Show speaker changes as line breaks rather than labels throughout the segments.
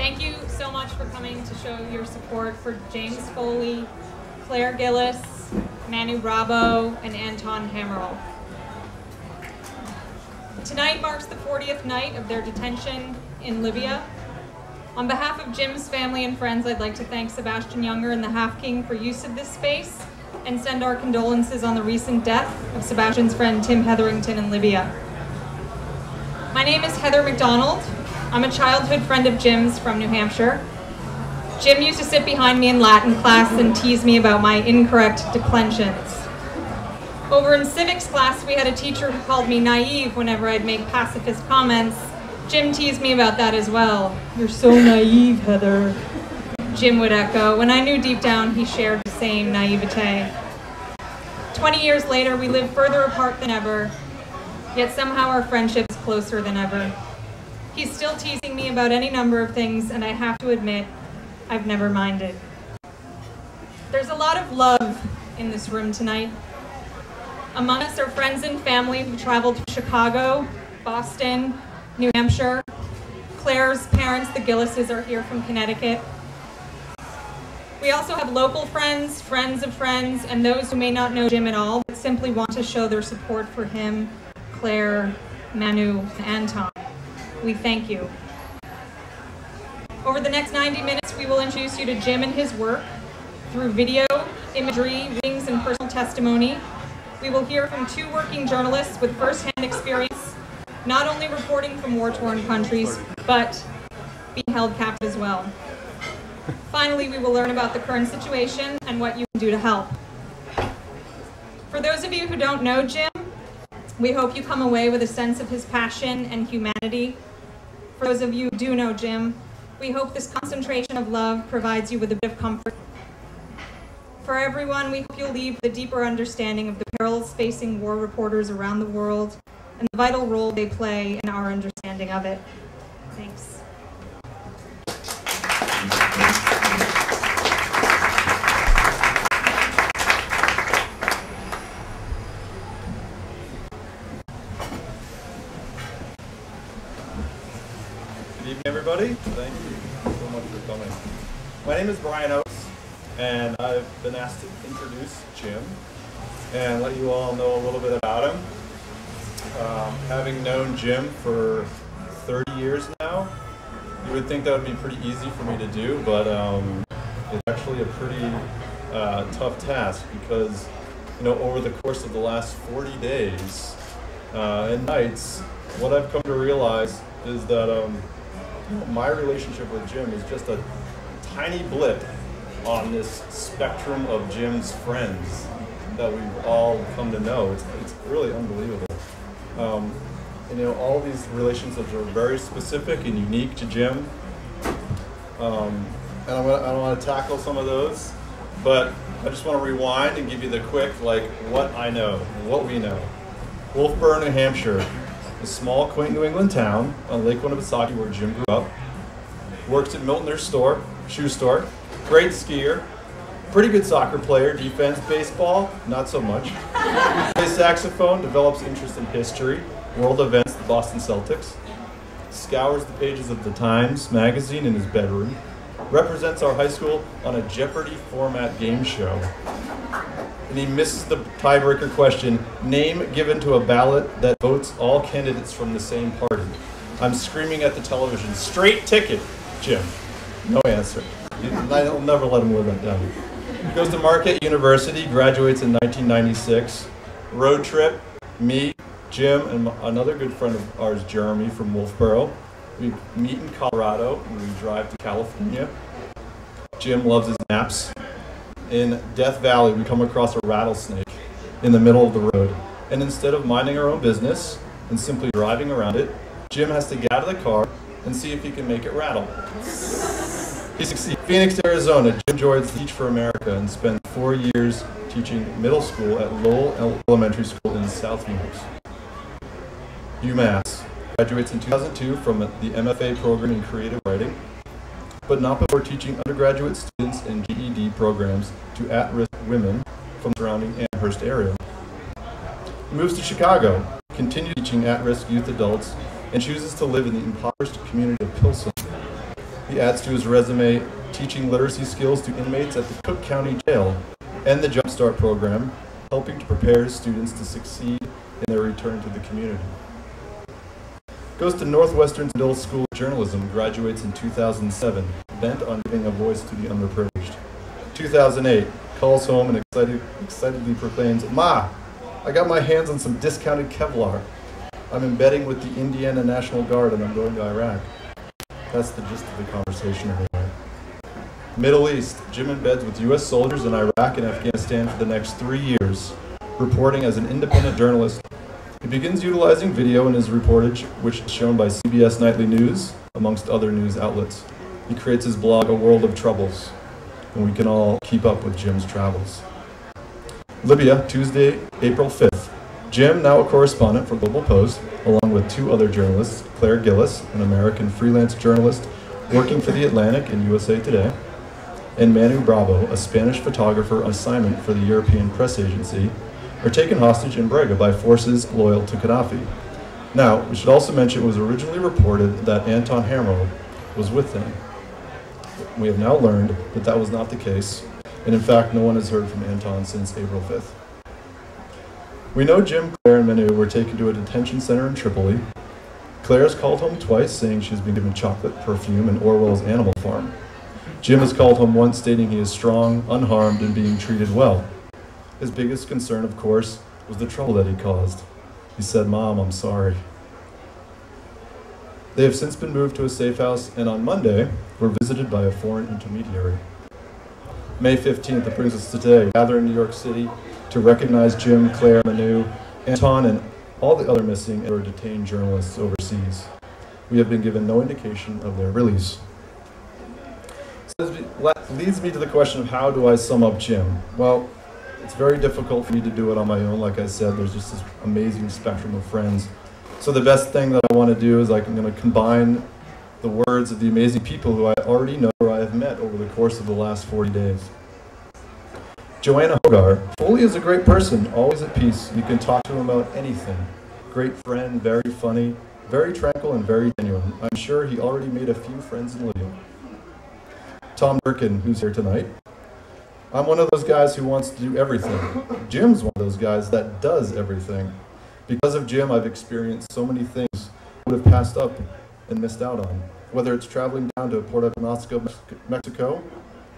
Thank you so much for coming to show your support for James Foley, Claire Gillis, Manu Bravo, and Anton Hammerl. Tonight marks the 40th night of their detention in Libya. On behalf of Jim's family and friends, I'd like to thank Sebastian Younger and the Half King for use of this space and send our condolences on the recent death of Sebastian's friend Tim Hetherington in Libya. My name is Heather McDonald. I'm a childhood friend of Jim's from New Hampshire. Jim used to sit behind me in Latin class and tease me about my incorrect declensions. Over in civics class, we had a teacher who called me naive whenever I'd make pacifist comments. Jim teased me about that as well. "You're so naive, Heather," Jim would echo, when I knew deep down he shared the same naivete. 20 years later, we live further apart than ever, yet somehow our friendship is closer than ever. He's still teasing me about any number of things, and I have to admit, I've never minded. There's a lot of love in this room tonight. Among us are friends and family who traveled to Chicago, Boston, New Hampshire. Claire's parents, the Gillises, are here from Connecticut. We also have local friends, friends of friends, and those who may not know Jim at all, but simply want to show their support for him, Claire, Manu, and Anton. We thank you. Over the next 90 minutes, we will introduce you to Jim and his work through video, imagery, readings, and personal testimony. We will hear from two working journalists with first-hand experience, not only reporting from war-torn countries, but being held captive as well. Finally, we will learn about the current situation and what you can do to help. For those of you who don't know Jim, we hope you come away with a sense of his passion and humanity. For those of you who do know Jim, we hope this concentration of love provides you with a bit of comfort. For everyone, we hope you'll leave with a deeper understanding of the perils facing war reporters around the world and the vital role they play in our understanding of it. Thanks.
Good evening, everybody. Thank you so much for coming. My name is Brian Oates, and I've been asked to introduce Jim and let you all know a little bit about him. Having known Jim for 30 years now, you would think that would be pretty easy for me to do, but it's actually a pretty tough task because, over the course of the last 40 days and nights, what I've come to realize is that my relationship with Jim is just a tiny blip on this spectrum of Jim's friends that we've all come to know. It's really unbelievable. All these relationships are very specific and unique to Jim. And I want to tackle some of those, but I just want to rewind and give you the quick, what I know, what we know. Wolfboro, New Hampshire, a small, quaint New England town on Lake Winnipesaukee where Jim grew up. Works at Miltoner's store, shoe store. Great skier, pretty good soccer player, defense, baseball, not so much. Plays saxophone, develops interest in history, world events, the Boston Celtics. Scours the pages of the Times magazine in his bedroom. Represents our high school on a Jeopardy format game show. And he misses the tiebreaker question, name given to a ballot that votes all candidates from the same party. I'm screaming at the television, straight ticket, Jim. No answer. I'll never let him live that down. He goes to Marquette University, graduates in 1996. Road trip, me, Jim, and another good friend of ours, Jeremy, from Wolfboro. We meet in Colorado, and we drive to California. Jim loves his naps. In Death Valley, we come across a rattlesnake in the middle of the road. And instead of minding our own business and simply driving around it, Jim has to get out of the car and see if he can make it rattle. He succeeds. Phoenix, Arizona, Jim joins Teach for America and spent 4 years teaching middle school at Lowell Elementary School in South Phoenix. UMass, graduates in 2002 from the MFA program in creative writing, but not before teaching undergraduate students in GED programs to at-risk women from the surrounding Amherst area. He moves to Chicago, continues teaching at-risk youth adults, and chooses to live in the impoverished community of Pilsen. He adds to his resume teaching literacy skills to inmates at the Cook County Jail and the Jump Start program, helping to prepare his students to succeed in their return to the community. Goes to Northwestern's Middle School of Journalism, graduates in 2007, bent on giving a voice to the underprivileged. 2008, calls home and excitedly proclaims, "Ma, I got my hands on some discounted Kevlar. I'm embedding with the Indiana National Guard and I'm going to Iraq." That's the gist of the conversation anyway. Middle East, Jim embeds with U.S. soldiers in Iraq and Afghanistan for the next 3 years, reporting as an independent journalist. He begins utilizing video in his reportage, which is shown by CBS Nightly News, amongst other news outlets. He creates his blog, A World of Troubles, and we can all keep up with Jim's travels. Libya, Tuesday, April 5th. Jim, now a correspondent for Global Post, along with 2 other journalists, Claire Gillis, an American freelance journalist working for The Atlantic and USA Today, and Manu Bravo, a Spanish photographer on assignment for the European Press Agency, are taken hostage in Brega by forces loyal to Gaddafi. Now, we should also mention it was originally reported that Anton Hamro was with them. We have now learned that that was not the case, and in fact, no one has heard from Anton since April 5th. We know Jim, Claire, and Manu were taken to a detention center in Tripoli. Claire's called home twice, saying she's been given chocolate, perfume, and Orwell's Animal Farm. Jim has called home once, stating he is strong, unharmed, and being treated well. His biggest concern, of course, was the trouble that he caused. He said, "Mom, I'm sorry." They have since been moved to a safe house, and on Monday, were visited by a foreign intermediary. May 15th, that brings us to today, gather in New York City to recognize Jim, Claire, Manu, Anton, and all the other missing or detained journalists overseas. We have been given no indication of their release. So this leads me to the question of how do I sum up Jim? Well, it's very difficult for me to do it on my own. Like I said, there's just this amazing spectrum of friends. So the best thing that I want to do is I'm going to combine the words of the amazing people who I already know or I have met over the course of the last 40 days. Joanna Hogar. Foley is a great person, always at peace. You can talk to him about anything. Great friend, very funny, very tranquil, and very genuine. I'm sure he already made a few friends in Libya. Tom Durkin, who's here tonight. I'm one of those guys who wants to do everything. Jim's one of those guys that does everything. Because of Jim, I've experienced so many things I would have passed up and missed out on. Whether it's traveling down to Puerto Penasco, Mexico,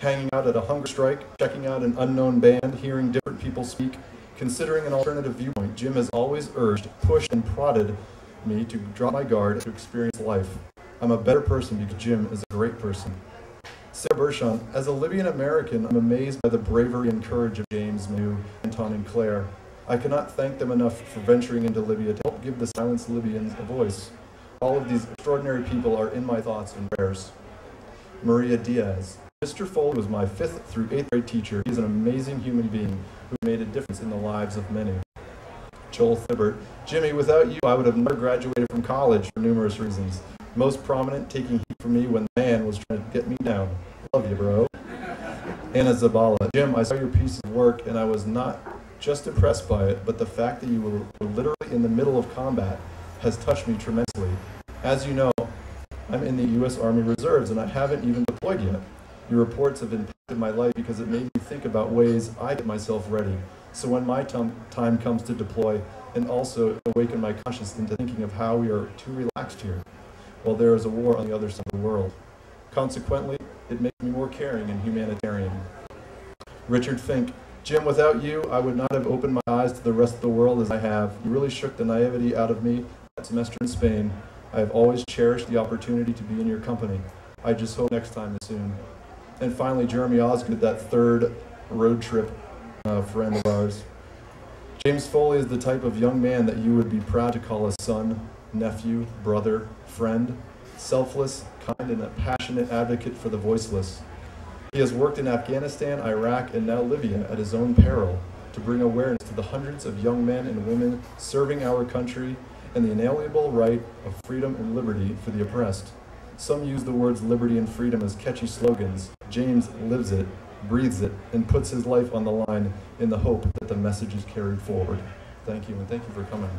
hanging out at a hunger strike, checking out an unknown band, hearing different people speak, considering an alternative viewpoint, Jim has always urged, pushed, and prodded me to drop my guard and to experience life. I'm a better person because Jim is a great person. Sarah Bershon, as a Libyan American, I'm amazed by the bravery and courage of James, Manu, Anton, and Claire. I cannot thank them enough for venturing into Libya to help give the silenced Libyans a voice. All of these extraordinary people are in my thoughts and prayers. Maria Diaz. Mr. Foley was my 5th through 8th grade teacher. He's an amazing human being who made a difference in the lives of many. Joel Thibbert. Jimmy, without you, I would have never graduated from college for numerous reasons. Most prominent, taking heat from me when the man was trying to get me down. Love you, bro. Anna Zabala. Jim, I saw your piece of work and I was not just impressed by it, but the fact that you were literally in the middle of combat has touched me tremendously. As you know, I'm in the U.S. Army Reserves and I haven't even deployed yet. Your reports have impacted my life because it made me think about ways I get myself ready. So when my time comes to deploy, and also awaken my conscience into thinking of how we are too relaxed here, while there is a war on the other side of the world. Consequently, it makes me more caring and humanitarian. Richard Fink. Jim, without you, I would not have opened my eyes to the rest of the world as I have. You really shook the naivety out of me that semester in Spain. I have always cherished the opportunity to be in your company. I just hope next time is soon. And finally, Jeremy Osgood, that 3rd road trip friend of ours. James Foley is the type of young man that you would be proud to call a son, nephew, brother, friend, selfless, kind, and a passionate advocate for the voiceless. He has worked in Afghanistan, Iraq, and now Libya at his own peril to bring awareness to the hundreds of young men and women serving our country and the inalienable right of freedom and liberty for the oppressed. Some use the words liberty and freedom as catchy slogans. James lives it, breathes it, and puts his life on the line in the hope that the message is carried forward. Thank you, and thank you for coming.